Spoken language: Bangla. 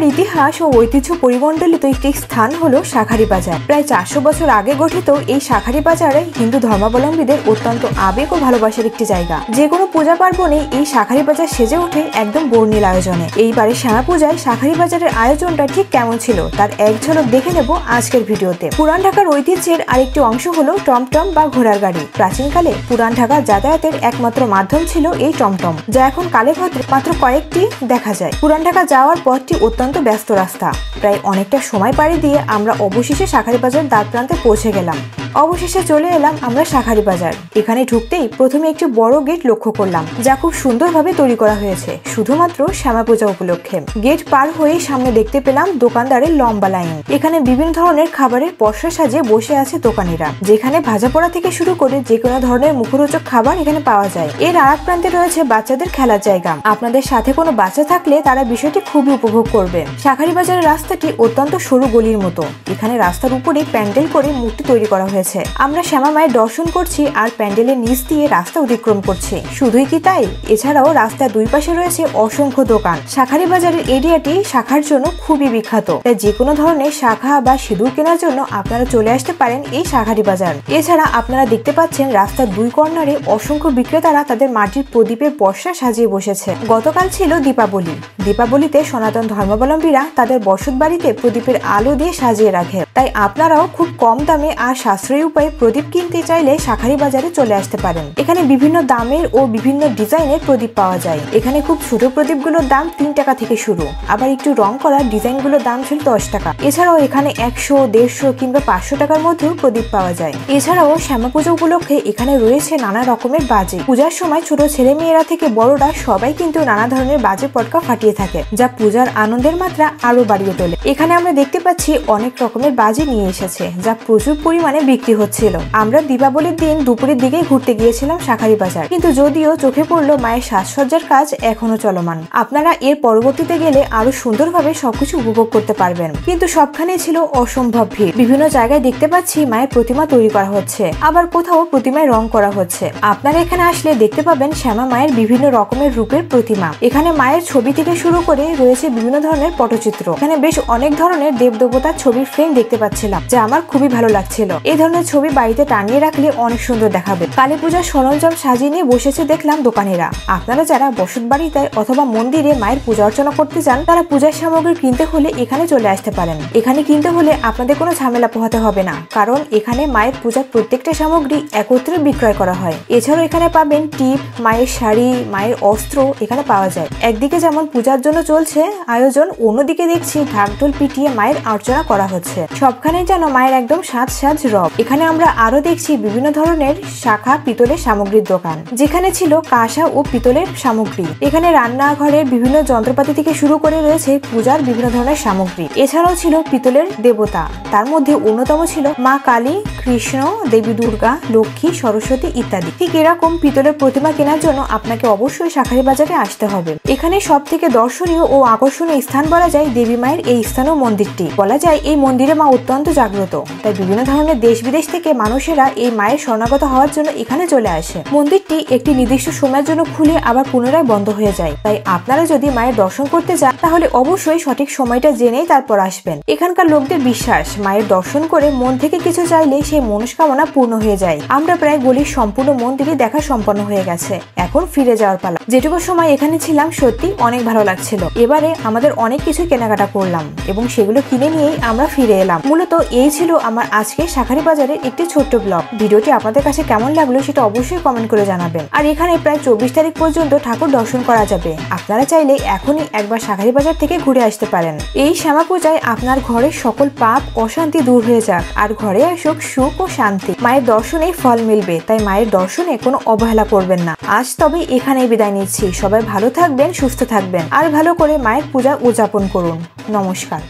ইতিহাস ও ঐতিহ্য পরিমণ্ডলিত একটি স্থান হলো শাঁখারী বাজার। প্রায় 400 বছর আগে গঠিত এই শাঁখারী বাজারে হিন্দু ধর্মাবলম্বীদের অত্যন্ত আবেগ ও ভালোবাসার একটি জায়গা। যে কোনো পূজা পার্বণে এই শাঁখারী বাজার সেজে ওঠে একদম বর্ণিল আয়োজনে। এইবারে শ্যামা পূজায় শাঁখারী বাজারের আয়োজনটা ঠিক কেমন ছিল তার এক ঝলক দেখে নেব আজকের ভিডিওতে। পুরান ঢাকার ঐতিহ্যের আরেকটি অংশ হলো টমটম বা ঘোড়ার গাড়ি। প্রাচীনকালে পুরান ঢাকার যাতায়াতের একমাত্র মাধ্যম ছিল এই টমটম, যা এখন কালে ভদ্রে মাত্র কয়েকটি দেখা যায়। পুরান ঢাকা যাওয়ার পথটি অত্যন্ত ব্যস্ত রাস্তা। প্রায় অনেকটা সময় পাড়ি দিয়ে আমরা অবশেষে শাঁখারী বাজার দ্বার প্রান্তে পৌঁছে গেলাম। অবশেষে চলে এলাম আমরা শাঁখারী বাজার। এখানে ঢুকতেই প্রথমে একটি বড় গেট লক্ষ্য করলাম, যা খুব সুন্দরভাবে তৈরি করা হয়েছে শুধুমাত্র শ্যামা পূজা উপলক্ষে। গেট পার হয়ে সামনে দেখতে পেলাম দোকানদারের লম্বা লাইন। এখানে বিভিন্ন ধরনের খাবারের পসরা সাজিয়ে বসে আছে দোকানিরা, যেখানে ভাজা পোড়া থেকে শুরু করে যে কোনো ধরনের মুখরোচক খাবার এখানে পাওয়া যায়। এর আরেক প্রান্তে রয়েছে বাচ্চাদের খেলার জায়গা। আপনাদের সাথে কোনো বাচ্চা থাকলে তারা বিষয়টি খুবই উপভোগ করবে। শাঁখারী বাজারের রাস্তাটি অত্যন্ত সরু গলির মতো। এখানে রাস্তার উপরে প্যান্ডেল করে মূর্তি তৈরি করা হয়েছে। আমরা শ্যামা মায়ের দর্শন করছি আর প্যান্ডেলের নিচ দিয়ে রাস্তা অতিক্রম করছি। শুধুই কি তাই, এছাড়াও রাস্তার দুই পাশে রয়েছে অসংখ্য দোকান। শাঁখারী বাজারের এরিয়াটি শাখার জন্য খুবই বিখ্যাত, তাই যে কোনো ধরনের শাখা বা সিঁদুর কেনার জন্য আপনারা চলে আসতে পারেন এই শাঁখারী বাজার। এছাড়া আপনারা দেখতে পাচ্ছেন রাস্তার দুই কর্নারে অসংখ্য বিক্রেতারা তাদের মাটির প্রদীপের পসরা সাজিয়ে বসেছে। গতকাল ছিল দীপাবলি। দীপাবলিতে সনাতন ধর্মাবলম্বীরা তাদের বসত বাড়িতে প্রদীপের আলো দিয়ে সাজিয়ে রাখে, তাই আপনারাও খুব কম দামে আর সাশ্রয়ী উপায়ে প্রদীপ কিনতে চাইলে শাঁখারী বাজারে চলে আসতে পারেন। এখানে বিভিন্ন দামের ও বিভিন্ন ডিজাইনের প্রদীপ পাওয়া যায়। এখানে খুব ছোট প্রদীপগুলোর দাম 3 টাকা থেকে শুরু, আবার একটু রং করা ডিজাইনগুলোর দাম ছিল 10 টাকা। এছাড়াও এখানে 100, 150 কিংবা 500 টাকার মধ্যেও প্রদীপ পাওয়া যায়। এছাড়াও শ্যামা পূজা উপলক্ষে এখানে রয়েছে নানা রকমের বাজি। পূজার সময় ছোট ছেলে মেয়েরা থেকে বড়রা সবাই কিন্তু নানা ধরনের বাজে পটকা ফাটিয়ে থাকে, যা পূজার আনন্দের মাত্রা আরো বাড়িয়ে তোলে। এখানে আমরা দেখতে পাচ্ছি অনেক রকমের বাজি নিয়ে এসেছে, যা প্রচুর পরিমাণে বিক্রি হচ্ছিল। আমরা দীপাবলির দিন দুপুরের দিকে ঘুরতে গিয়েছিলাম শাঁখারী বাজার, কিন্তু যদিও চোখে পড়লো মায়ের সাজসজ্জার কাজ এখনো চলমান। আপনারা এর পরবর্তীতে গেলে আরো সুন্দরভাবে সবকিছু উপভোগ করতে পারবেন, কিন্তু সবখানে ছিল অসম্ভব ভিড়। বিভিন্ন জায়গায় দেখতে পাচ্ছি মায়ের প্রতিমা তৈরি করা হচ্ছে, আবার কোথাও প্রতিমায় রং করা হচ্ছে। আপনারা এখানে আসলে দেখতে পাবেন শ্যামা মায়ের বিভিন্ন রকমের রূপের প্রতিমা। এখানে মায়ের ছবি থেকে শুরু করে রয়েছে বিভিন্ন ধরনের পটচিত্র। এখানে বেশ অনেক ধরনের দেবদেবতার ছবির ফ্রেম দেখতে পাচ্ছিলাম, যা আমার খুবই ভালো লাগছিল। এই ধরনের ছবি বাড়িতে টানিয়ে রাখলে অনেক সুন্দর দেখাবে। কালী পূজার সরঞ্জাম সাজিয়ে নিয়ে বসেছে দেখলাম দোকানিরা। আপনারা যারা বসত বাড়িতে অথবা মন্দিরে মায়ের পূজা অর্চনা করতে চান, তারা পূজার সামগ্রী কিনতে হলে এখানে চলে আসতে পারেন। এখানে কিনতে হলে আপনাদের কোনো ঝামেলা পোহাতে হবে না, কারণ এখানে মায়ের পূজার প্রত্যেকটা সামগ্রী একত্রে বিক্রয় করা হয়। এছাড়াও এখানে পাবেন টিপ, মায়ের শাড়ি, মায়ের অস্ত্র এখানে পাওয়া যায়। একদিকে যেমন পূজার জন্য চলছে আয়োজন, অন্যদিকে দেখছি ঢাকঢোল পিটিয়ে মায়ের অর্চনা করা হচ্ছে। সবখানে যেন মায়ের একদম সাজ রব। এখানে আমরা আরো দেখছি বিভিন্ন ধরনের শাখা পিতলের সামগ্রীর দোকান, যেখানে ছিল কাঁসা ও পিতলের সামগ্রী। এখানে রান্নাঘরের বিভিন্ন যন্ত্রপাতি থেকে শুরু করে রয়েছে পূজার বিভিন্ন ধরনের সামগ্রী। এছাড়াও ছিল পিতলের দেবতা, তার মধ্যে অন্যতম ছিল মা কালী, কৃষ্ণ, দেবী দুর্গা, লক্ষ্মী, সরস্বতী ইত্যাদি। ঠিক এরকম পিতলের প্রতিমা কেনার জন্য আপনাকে অবশ্যই শাঁখারী বাজারে আসতে হবে। এখানে সব থেকে দর্শনীয় ও আকর্ষণীয় স্থান বলা যায় দেবী মায়ের এই স্থানীয় মন্দিরটি। বলা যায় এই মন্দিরে মা অত্যন্ত জাগ্রত, তাই বিভিন্ন ধরনের দেশ বিদেশ থেকে মানুষেরা এই মায়ের শরণাগত হওয়ার জন্য এখানে চলে আসে। মন্দিরটি একটি নির্দিষ্ট সময়ের জন্য খুলে আবার পুনরায় বন্ধ হয়ে যায়, তাই আপনারা যদি মায়ের দর্শন করতে চান তাহলে অবশ্যই সঠিক সময়টা জেনেই তারপর আসবেন। এখানকার লোকদের বিশ্বাস, মায়ের দর্শন করে মন থেকে কিছু চাইলে সেই মনস্কামনা পূর্ণ হয়ে যায়। আমরা প্রায় গলির সম্পূর্ণ মন্দিরই দেখা সম্পন্ন হয়ে গেছে, এখন ফিরে যাওয়ার পালা। যেটুকু সময় এখানে ছিলাম সত্যি অনেক ভালো লাগছিল। এবারে আমাদের অনেক কিছু কেনাকাটা করলাম এবং সেগুলো কিনে নিয়েই আমরা ফিরে এলাম। মূলত এই ছিল আমার আজকে শাঁখারী বাজারের একটি ছোট্ট ব্লগ। ভিডিওটি আপনাদের কাছে কেমন লাগলো সেটা অবশ্যই কমেন্ট করে জানাবেন। আর এখানে প্রায় 24 তারিখ পর্যন্ত ঠাকুর দর্শন করা যাবে। আপনারা চাইলে এখনই একবার শাঁখারী বাজার থেকে ঘুরে আসতে পারেন। এই শ্যামা পূজায় আপনার ঘরের সকল পাপ অশান্তি দূর হয়ে যাক আর ঘরে আসুক সুখ ও শান্তি। মায়ের দর্শনে ফল মিলবে, তাই মায়ের দর্শনে কোনো অবহেলা করবেন না। আজ তবে এখানেই বিদায় নিচ্ছি। সবাই ভালো থাকবেন, সুস্থ থাকবেন আর ভালো করে মায়ের পূজা উদযাপন করুন। নমস্কার।